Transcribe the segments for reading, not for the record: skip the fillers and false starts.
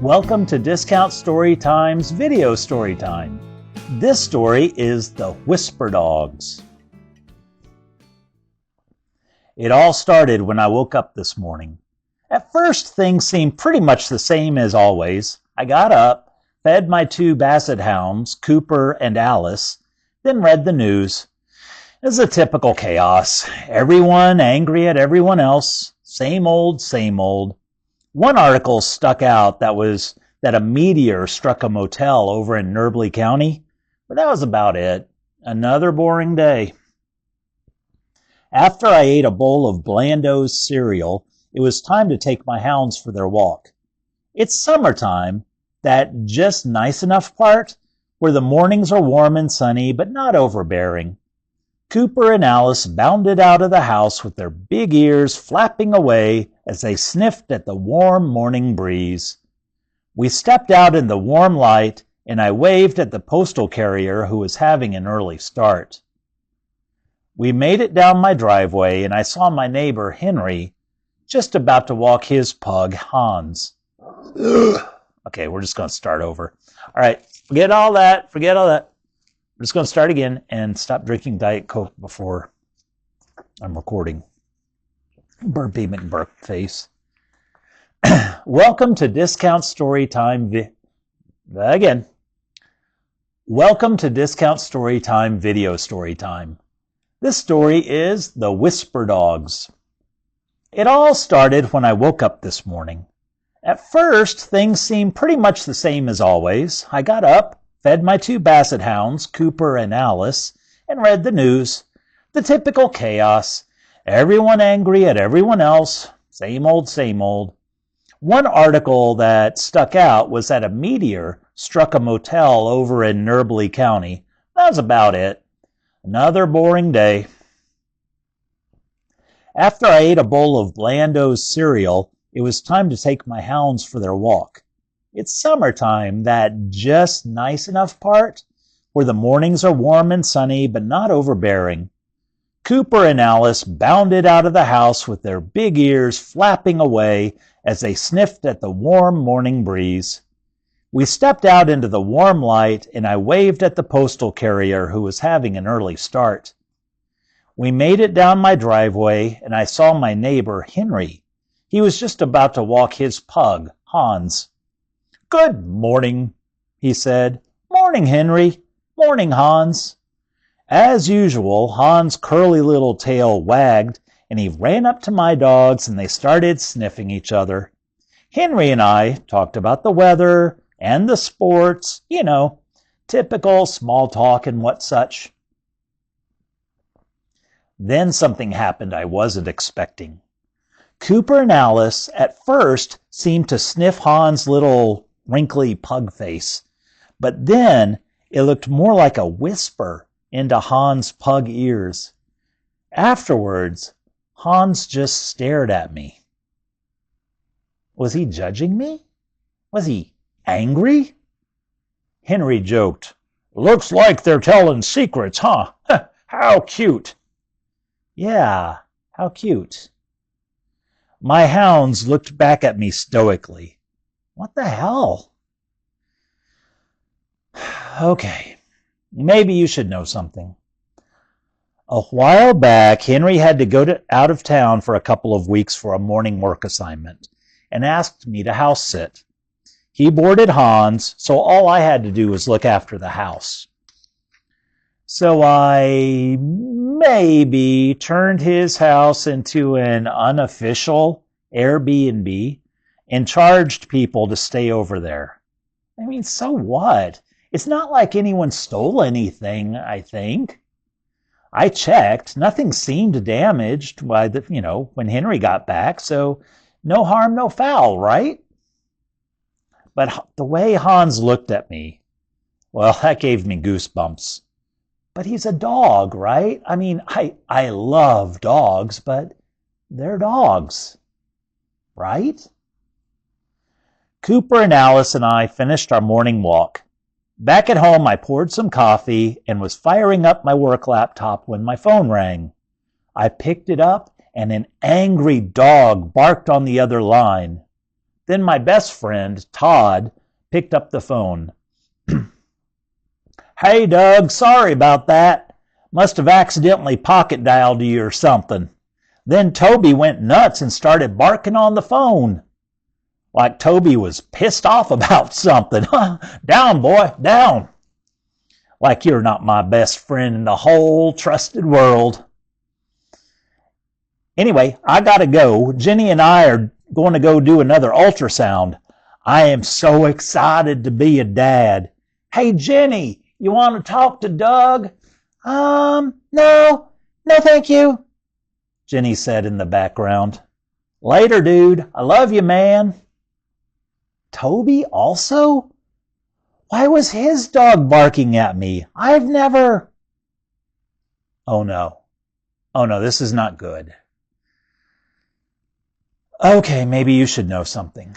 Welcome to Discount Storytime's Video Storytime. This story is The Whisper Dogs. It all started when I woke up this morning. At first, things seemed pretty much the same as always. I got up, fed my two basset hounds, Cooper and Alice, then read the news. It was a typical chaos. Everyone angry at everyone else. Same old, same old. One article stuck out that was that a meteor struck a motel over in Nerbley County, but that was about it. Another boring day. After I ate a bowl of Blando's cereal, it was time to take my hounds for their walk. It's summertime, that just nice enough part where the mornings are warm and sunny but not overbearing. Cooper and Alice bounded out of the house with their big ears flapping away as they sniffed at the warm morning breeze. We stepped out in the warm light, and I waved at the postal carrier who was having an early start. We made it down my driveway, and I saw my neighbor, Henry, just about to walk his pug, Hans. Okay, we're just going to start over. All right, forget all that. I'm just going to start again and stop drinking Diet Coke before I'm recording. Burpee McBurp face. Welcome to Discount Storytime Welcome to Discount Storytime Video Storytime. This story is The Whisper Dogs. It all started when I woke up this morning. At first, things seemed pretty much the same as always. I got up, fed my two basset hounds, Cooper and Alice, and read the news. The typical chaos. Everyone angry at everyone else. Same old, same old. One article that stuck out was that a meteor struck a motel over in Nerbley County. That was about it. Another boring day. After I ate a bowl of Blando's cereal, it was time to take my hounds for their walk. It's summertime, that just nice enough part where the mornings are warm and sunny but not overbearing. Cooper and Alice bounded out of the house with their big ears flapping away as they sniffed at the warm morning breeze. We stepped out into the warm light, and I waved at the postal carrier who was having an early start. We made it down my driveway, and I saw my neighbor, Henry. He was just about to walk his pug, Hans. "Good morning," he said. "Morning, Henry. Morning, Hans." As usual, Hans' curly little tail wagged, and he ran up to my dogs, and they started sniffing each other. Henry and I talked about the weather and the sports, typical small talk and what such. Then something happened I wasn't expecting. Cooper and Alice at first seemed to sniff Hans' little wrinkly pug face, but then it looked more like a whisper into Hans' pug ears. Afterwards, Hans just stared at me. Was he judging me? Was he angry? Henry joked, "Looks like they're telling secrets, huh? How cute." Yeah, how cute. My hounds looked back at me stoically. What the hell? Okay, maybe you should know something. A while back, Henry had to go out of town for a couple of weeks for a morning work assignment and asked me to house sit. He boarded Hans, so all I had to do was look after the house. So I maybe turned his house into an unofficial Airbnb and charged people to stay over there. I mean, so what? It's not like anyone stole anything, I think. I checked. Nothing seemed damaged by when Henry got back, so no harm, no foul, right? But the way Hans looked at me, well, that gave me goosebumps. But he's a dog, right? I mean, I love dogs, but they're dogs, right? Cooper and Alice and I finished our morning walk. Back at home, I poured some coffee and was firing up my work laptop when my phone rang. I picked it up, and an angry dog barked on the other line. Then my best friend, Todd, picked up the phone. Hey, Doug, sorry about that. Must have accidentally pocket dialed you or something. Then Toby went nuts and started barking on the phone. Like Toby was pissed off about something. Down, boy, down. Like you're not my best friend in the whole trusted world. Anyway, I gotta go. Jenny and I are going to go do another ultrasound. I am so excited to be a dad. Hey, Jenny, you want to talk to Doug? No, thank you, Jenny said in the background. Later, dude. I love you, man. Toby also? Why was his dog barking at me? I've never... Oh no, this is not good. Okay, maybe you should know something.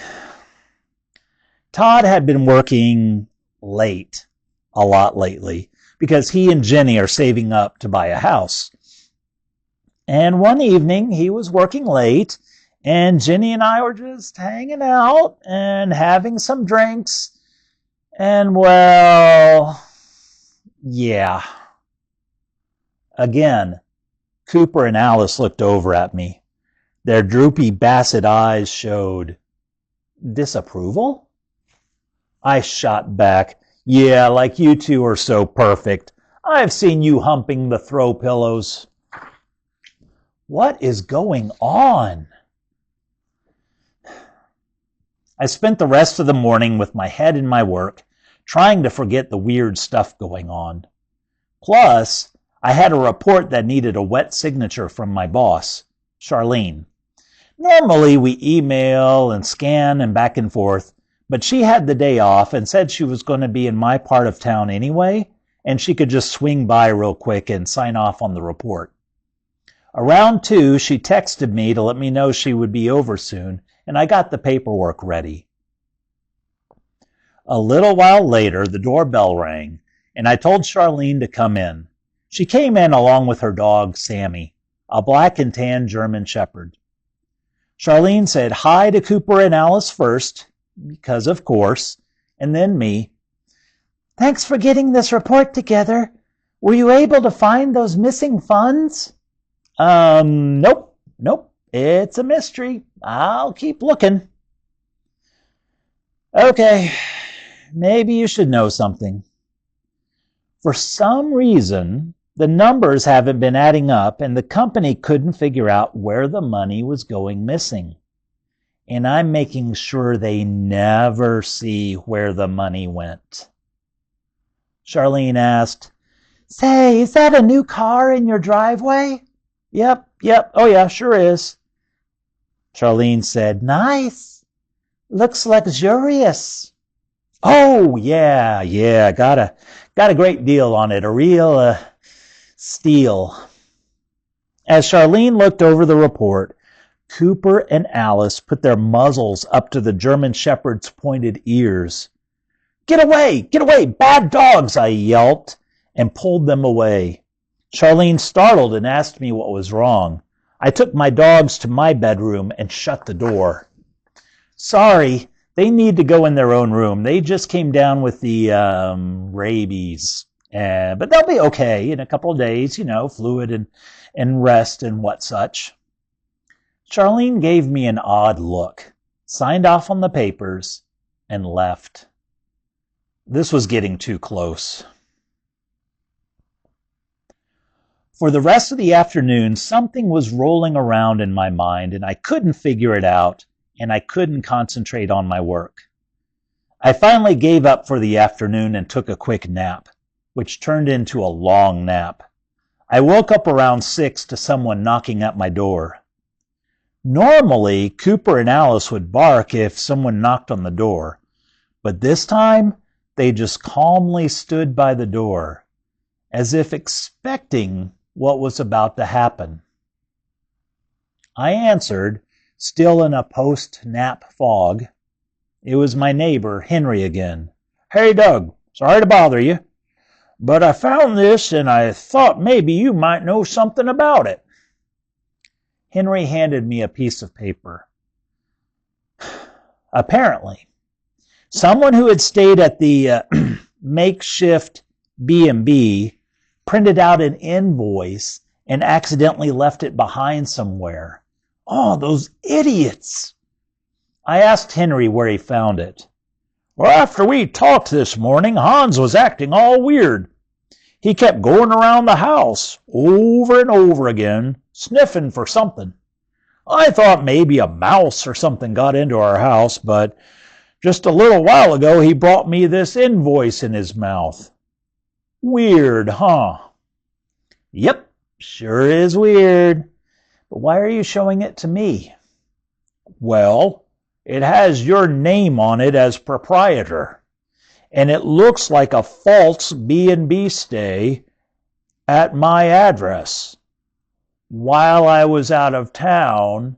Todd had been working late a lot lately because he and Jenny are saving up to buy a house. And one evening he was working late and Jenny and I were just hanging out and having some drinks. And well, yeah. Again, Cooper and Alice looked over at me. Their droopy basset eyes showed disapproval. I shot back, yeah, like you two are so perfect. I've seen you humping the throw pillows. What is going on? I spent the rest of the morning with my head in my work, trying to forget the weird stuff going on. Plus, I had a report that needed a wet signature from my boss, Charlene. Normally we email and scan and back and forth, but she had the day off and said she was going to be in my part of town anyway, and she could just swing by real quick and sign off on the report. Around 2, she texted me to let me know she would be over soon, and I got the paperwork ready. A little while later, the doorbell rang, and I told Charlene to come in. She came in along with her dog, Sammy, a black and tan German Shepherd. Charlene said hi to Cooper and Alice first, because of course, and then me. Thanks for getting this report together. Were you able to find those missing funds? Nope. It's a mystery. I'll keep looking. Okay, maybe you should know something. For some reason, the numbers haven't been adding up and the company couldn't figure out where the money was going missing. And I'm making sure they never see where the money went. Charlene asked, Say, is that a new car in your driveway? Yep. Oh yeah, sure is. Charlene said, Nice. Looks luxurious. Oh, yeah. Got a great deal on it. A real steal. As Charlene looked over the report, Cooper and Alice put their muzzles up to the German Shepherd's pointed ears. Get away! Bad dogs! I yelped and pulled them away. Charlene startled and asked me what was wrong. I took my dogs to my bedroom and shut the door. Sorry, they need to go in their own room. They just came down with the rabies. But they'll be okay in a couple of days, fluid and rest and what such. Charlene gave me an odd look, signed off on the papers, and left. This was getting too close. For the rest of the afternoon, something was rolling around in my mind, and I couldn't figure it out, and I couldn't concentrate on my work. I finally gave up for the afternoon and took a quick nap, which turned into a long nap. I woke up around 6 to someone knocking at my door. Normally, Cooper and Alice would bark if someone knocked on the door, but this time they just calmly stood by the door, as if expecting what was about to happen. I answered, still in a post-nap fog. It was my neighbor, Henry, again. Hey, Doug, sorry to bother you, but I found this and I thought maybe you might know something about it. Henry handed me a piece of paper. Apparently, someone who had stayed at the makeshift B&B printed out an invoice and accidentally left it behind somewhere. Oh, those idiots! I asked Henry where he found it. Well, after we talked this morning, Hans was acting all weird. He kept going around the house over and over again, sniffing for something. I thought maybe a mouse or something got into our house, but just a little while ago he brought me this invoice in his mouth. Weird, huh? Yep, sure is weird. But why are you showing it to me? Well, it has your name on it as proprietor, and it looks like a false B&B stay at my address while I was out of town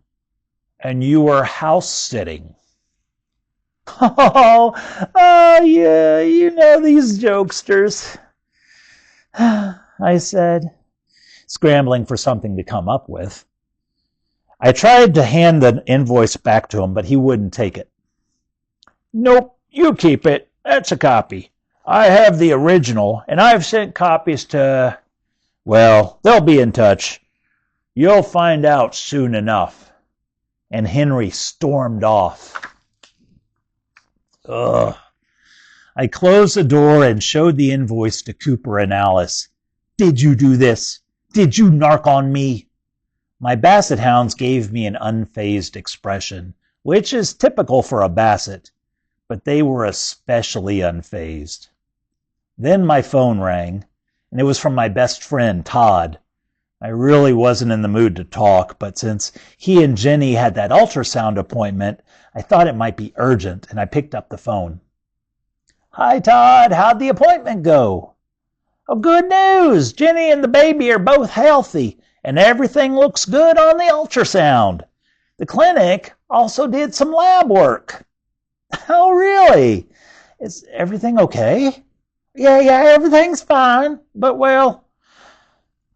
and you were house sitting. Oh, yeah, you know these jokesters, I said, scrambling for something to come up with. I tried to hand the invoice back to him, but he wouldn't take it. Nope, you keep it. That's a copy. I have the original, and I've sent copies to... Well, they'll be in touch. You'll find out soon enough. And Henry stormed off. Ugh. I closed the door and showed the invoice to Cooper and Alice. Did you do this? Did you narc on me? My basset hounds gave me an unfazed expression, which is typical for a basset, but they were especially unfazed. Then my phone rang, and it was from my best friend, Todd. I really wasn't in the mood to talk, but since he and Jenny had that ultrasound appointment, I thought it might be urgent, and I picked up the phone. Hi, Todd. How'd the appointment go? Oh, good news. Jenny and the baby are both healthy, and everything looks good on the ultrasound. The clinic also did some lab work. Oh, really? Is everything okay? Yeah, everything's fine. But, well,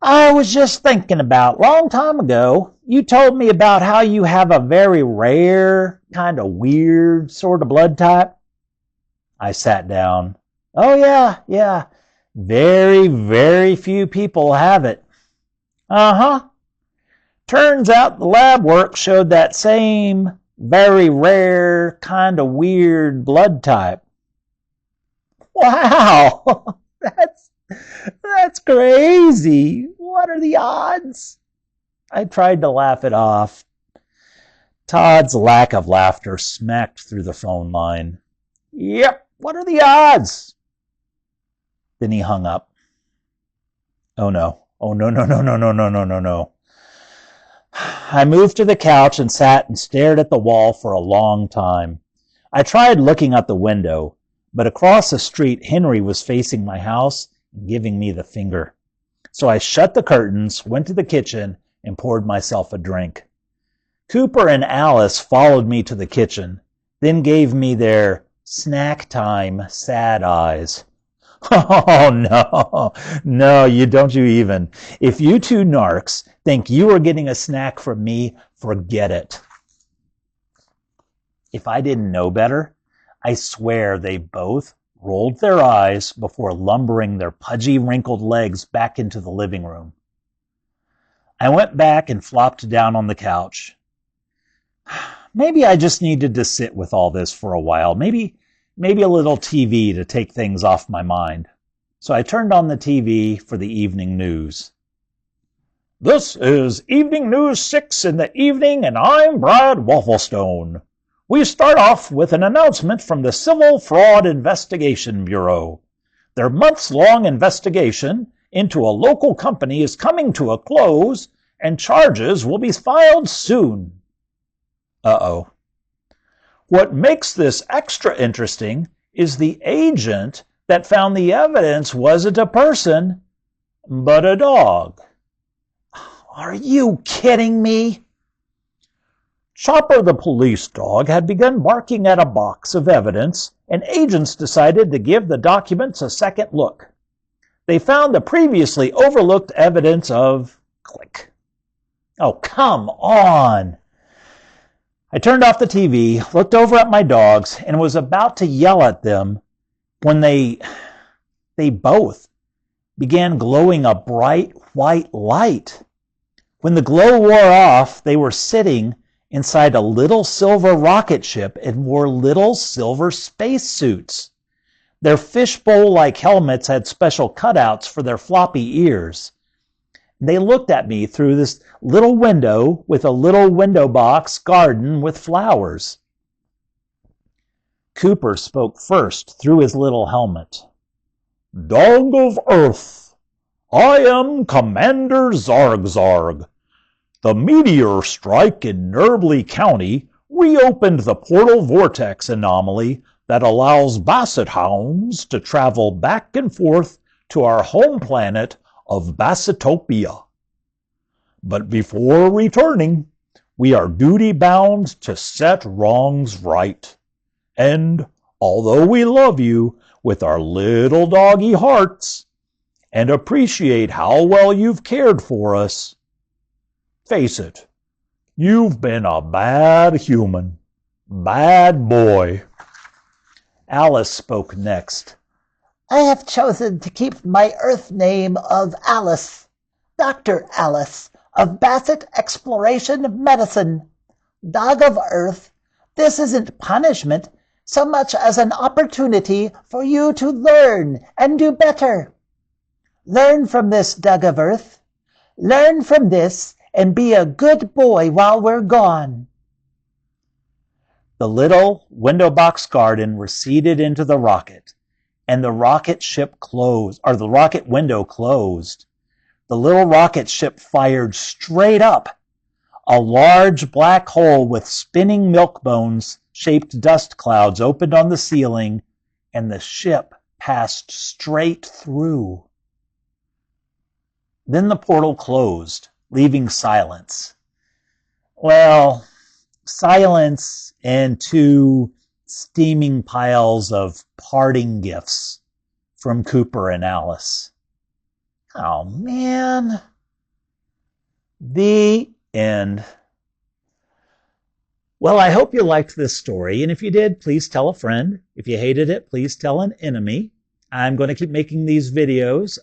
I was just thinking about, long time ago, you told me about how you have a very rare, kind of weird sort of blood type. I sat down. Oh, yeah. Very, very few people have it. Uh-huh. Turns out the lab work showed that same very rare, kind of weird blood type. Wow! That's crazy. What are the odds? I tried to laugh it off. Todd's lack of laughter smacked through the phone line. Yep, what are the odds? Then he hung up. Oh no. Oh, no. I moved to the couch and sat and stared at the wall for a long time. I tried looking out the window, but across the street, Henry was facing my house and giving me the finger. So I shut the curtains, went to the kitchen, and poured myself a drink. Cooper and Alice followed me to the kitchen, then gave me their snack time sad eyes. Oh, no, you don't you even. If you two narcs think you are getting a snack from me, forget it. If I didn't know better, I swear they both rolled their eyes before lumbering their pudgy, wrinkled legs back into the living room. I went back and flopped down on the couch. Maybe I just needed to sit with all this for a while. Maybe a little TV to take things off my mind. So I turned on the TV for the evening news. This is Evening News 6 in the evening, and I'm Brad Wafflestone. We start off with an announcement from the Civil Fraud Investigation Bureau. Their months-long investigation into a local company is coming to a close, and charges will be filed soon. Uh-oh. What makes this extra interesting is the agent that found the evidence wasn't a person, but a dog. Are you kidding me? Chopper the police dog had begun barking at a box of evidence, and agents decided to give the documents a second look. They found the previously overlooked evidence of click. Oh, come on! I turned off the TV, looked over at my dogs, and was about to yell at them when they both began glowing a bright white light. When the glow wore off, they were sitting inside a little silver rocket ship and wore little silver spacesuits. Their fishbowl-like helmets had special cutouts for their floppy ears. They looked at me through this little window with a little window box garden with flowers. Cooper spoke first through his little helmet. "Dog of Earth, I am Commander Zarg. The meteor strike in Nerbley County reopened the portal vortex anomaly that allows basset hounds to travel back and forth to our home planet of Bassetopia. But before returning, we are duty-bound to set wrongs right. And although we love you with our little doggy hearts and appreciate how well you've cared for us, face it, you've been a bad human, bad boy." Alice spoke next. "I have chosen to keep my Earth name of Alice, Dr. Alice of Bassett Exploration Medicine. Dog of Earth, this isn't punishment so much as an opportunity for you to learn and do better. Learn from this, Dog of Earth. Learn from this and be a good boy while we're gone." The little window box garden receded into the rocket, and the rocket window closed. The little rocket ship fired straight up. A large black hole with spinning milk bones shaped dust clouds opened on the ceiling, and the ship passed straight through. Then the portal closed, leaving silence. Well, silence and two steaming piles of parting gifts from Cooper and Alice. Oh, man. The end. Well, I hope you liked this story, and if you did, please tell a friend. If you hated it, please tell an enemy. I'm going to keep making these videos.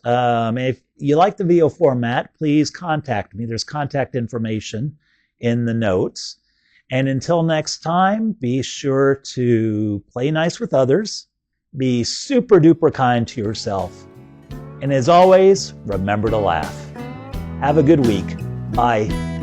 If you like the video format, please contact me. There's contact information in the notes. And until next time, be sure to play nice with others, be super duper kind to yourself, and as always, remember to laugh. Have a good week. Bye.